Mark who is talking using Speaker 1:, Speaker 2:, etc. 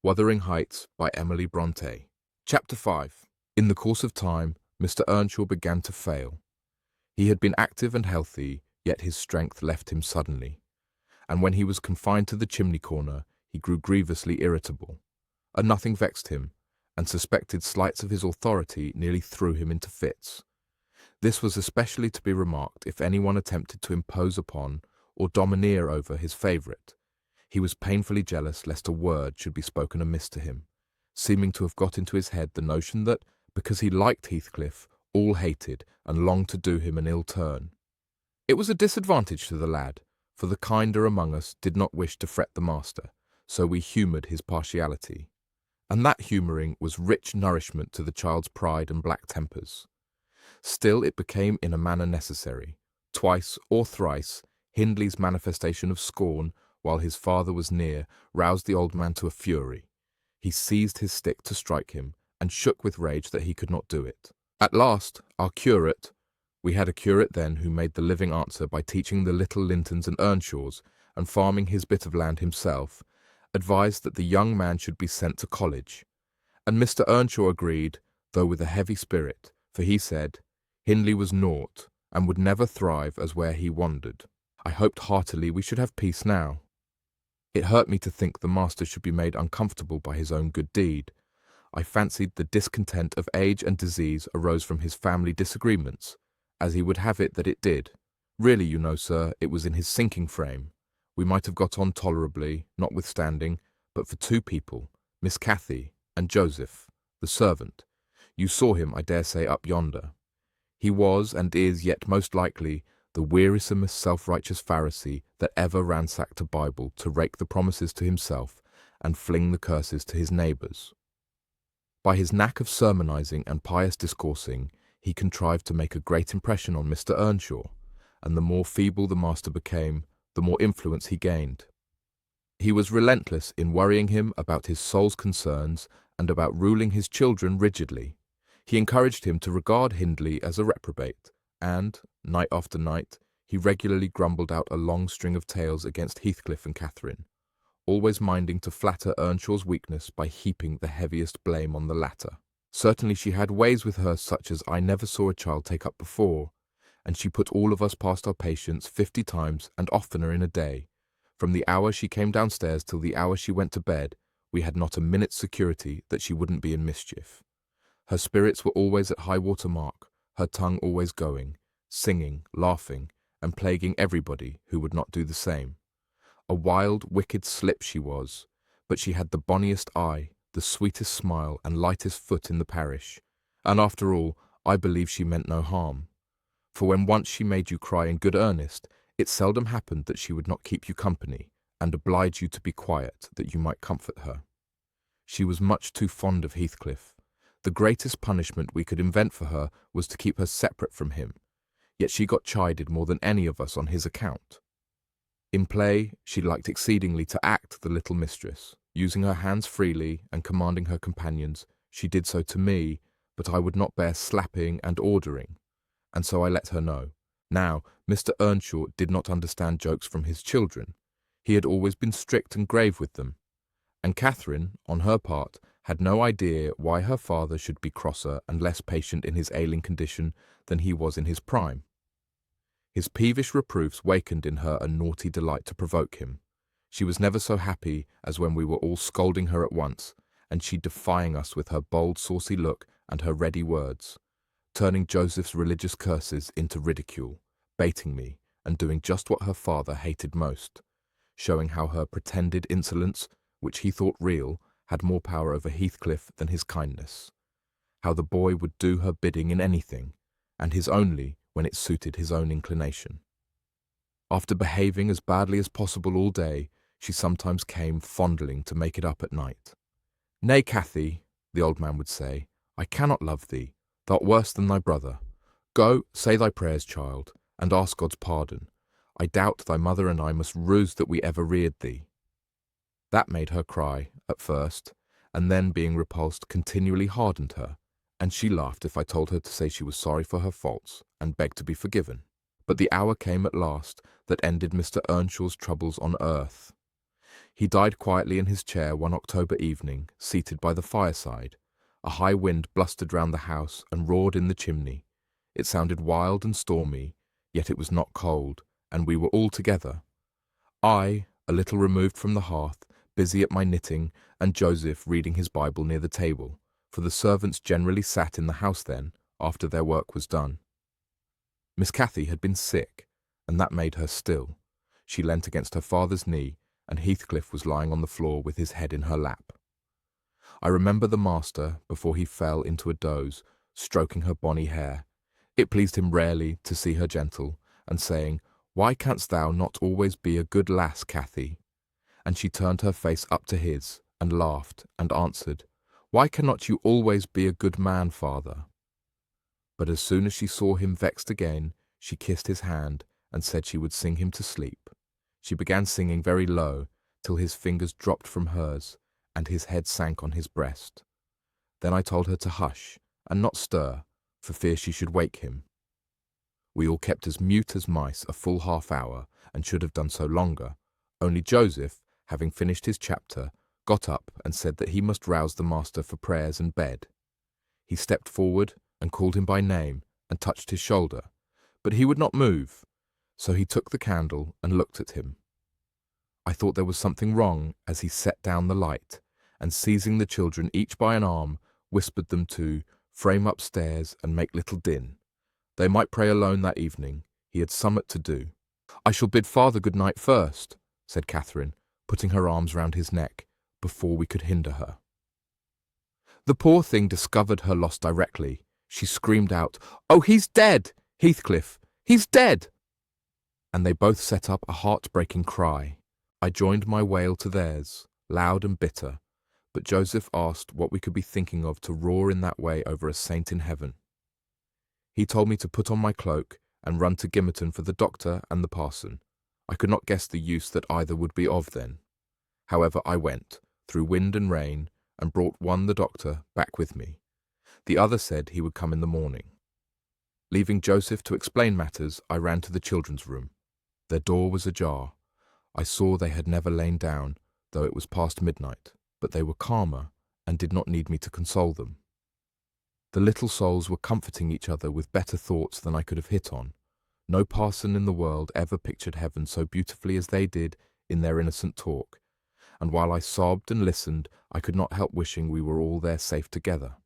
Speaker 1: Wuthering Heights by Emily Brontë. Chapter 5. In the course of time, Mr. Earnshaw began to fail. He had been active and healthy, yet his strength left him suddenly, and when he was confined to the chimney corner, he grew grievously irritable. A nothing vexed him, and suspected slights of his authority nearly threw him into fits. This was especially to be remarked if anyone attempted to impose upon or domineer over his favourite. He was painfully jealous lest a word should be spoken amiss to him, seeming to have got into his head the notion that, because he liked Heathcliff, all hated and longed to do him an ill turn. It was a disadvantage to the lad, for the kinder among us did not wish to fret the master, so we humoured his partiality. And that humouring was rich nourishment to the child's pride and black tempers. Still it became in a manner necessary. Twice or thrice, Hindley's manifestation of scorn, while his father was near, roused the old man to a fury. He seized his stick to strike him, and shook with rage that he could not do it. At last, our curate, we had a curate then who made the living answer by teaching the little Lintons and Earnshaws, and farming his bit of land himself, advised that the young man should be sent to college. And Mr. Earnshaw agreed, though with a heavy spirit, for he said, Hindley was naught, and would never thrive as where he wandered. I hoped heartily we should have peace now. It hurt me to think the master should be made uncomfortable by his own good deed. I fancied the discontent of age and disease arose from his family disagreements, as he would have it that it did. Really, you know, sir, it was in his sinking frame. We might have got on tolerably, notwithstanding, but for two people, Miss Cathy and Joseph, the servant. You saw him, I dare say, up yonder. He was, and is yet most likely, the wearisomest self-righteous Pharisee that ever ransacked a Bible to rake the promises to himself and fling the curses to his neighbours. By his knack of sermonizing and pious discoursing, he contrived to make a great impression on Mr. Earnshaw, and the more feeble the master became, the more influence he gained. He was relentless in worrying him about his soul's concerns and about ruling his children rigidly. He encouraged him to regard Hindley as a reprobate, and, night after night, he regularly grumbled out a long string of tales against Heathcliff and Catherine, always minding to flatter Earnshaw's weakness by heaping the heaviest blame on the latter. Certainly she had ways with her such as I never saw a child take up before, and she put all of us past our patience 50 times and oftener in a day. From the hour she came downstairs till the hour she went to bed, we had not a minute's security that she wouldn't be in mischief. Her spirits were always at high water mark, her tongue always going, singing, laughing, and plaguing everybody who would not do the same. A wild, wicked slip she was, but she had the bonniest eye, the sweetest smile, and lightest foot in the parish, and after all, I believe she meant no harm. For when once she made you cry in good earnest, it seldom happened that she would not keep you company, and oblige you to be quiet, that you might comfort her. She was much too fond of Heathcliff. The greatest punishment we could invent for her was to keep her separate from him, yet she got chided more than any of us on his account. In play, she liked exceedingly to act the little mistress. Using her hands freely and commanding her companions, she did so to me, but I would not bear slapping and ordering, and so I let her know. Now, Mr. Earnshaw did not understand jokes from his children. He had always been strict and grave with them, and Catherine, on her part, had no idea why her father should be crosser and less patient in his ailing condition than he was in his prime. His peevish reproofs wakened in her a naughty delight to provoke him. She was never so happy as when we were all scolding her at once, and she defying us with her bold, saucy look and her ready words, turning Joseph's religious curses into ridicule, baiting me, and doing just what her father hated most, showing how her pretended insolence, which he thought real, had more power over Heathcliff than his kindness, how the boy would do her bidding in anything, and his only when it suited his own inclination. After behaving as badly as possible all day, she sometimes came fondling to make it up at night. Nay, Cathy, the old man would say, I cannot love thee, thou'rt worse than thy brother. Go, say thy prayers, child, and ask God's pardon. I doubt thy mother and I must rue that we ever reared thee. That made her cry, at first, and then being repulsed continually hardened her, and she laughed if I told her to say she was sorry for her faults, and begged to be forgiven. But the hour came at last that ended Mr. Earnshaw's troubles on earth. He died quietly in his chair one October evening, seated by the fireside. A high wind blustered round the house and roared in the chimney. It sounded wild and stormy, yet it was not cold, and we were all together. I, a little removed from the hearth, busy at my knitting, and Joseph reading his Bible near the table, for the servants generally sat in the house then, after their work was done. Miss Cathy had been sick, and that made her still. She leant against her father's knee, and Heathcliff was lying on the floor with his head in her lap. I remember the master, before he fell into a doze, stroking her bonny hair. It pleased him rarely to see her gentle, and saying, "Why canst thou not always be a good lass, Cathy?" And she turned her face up to his, and laughed, and answered, "Why cannot you always be a good man, father?" But as soon as she saw him vexed again, she kissed his hand, and said she would sing him to sleep. She began singing very low, till his fingers dropped from hers, and his head sank on his breast. Then I told her to hush, and not stir, for fear she should wake him. We all kept as mute as mice a full half-hour, and should have done so longer, only Joseph, having finished his chapter, got up and said that he must rouse the master for prayers and bed. He stepped forward and called him by name and touched his shoulder, but he would not move, so he took the candle and looked at him. I thought there was something wrong as he set down the light, and seizing the children each by an arm, whispered them to frame upstairs and make little din. They might pray alone that evening. He had somewhat to do. "I shall bid father good night first," said Catherine, putting her arms round his neck, before we could hinder her. The poor thing discovered her loss directly. She screamed out, "Oh, he's dead! Heathcliff, he's dead!" And they both set up a heart-breaking cry. I joined my wail to theirs, loud and bitter, but Joseph asked what we could be thinking of to roar in that way over a saint in heaven. He told me to put on my cloak and run to Gimmerton for the doctor and the parson. I could not guess the use that either would be of then. However, I went, through wind and rain, and brought one, the doctor, back with me. The other said he would come in the morning. Leaving Joseph to explain matters, I ran to the children's room. Their door was ajar. I saw they had never lain down, though it was past midnight, but they were calmer and did not need me to console them. The little souls were comforting each other with better thoughts than I could have hit on. No parson in the world ever pictured heaven so beautifully as they did in their innocent talk, and while I sobbed and listened, I could not help wishing we were all there safe together.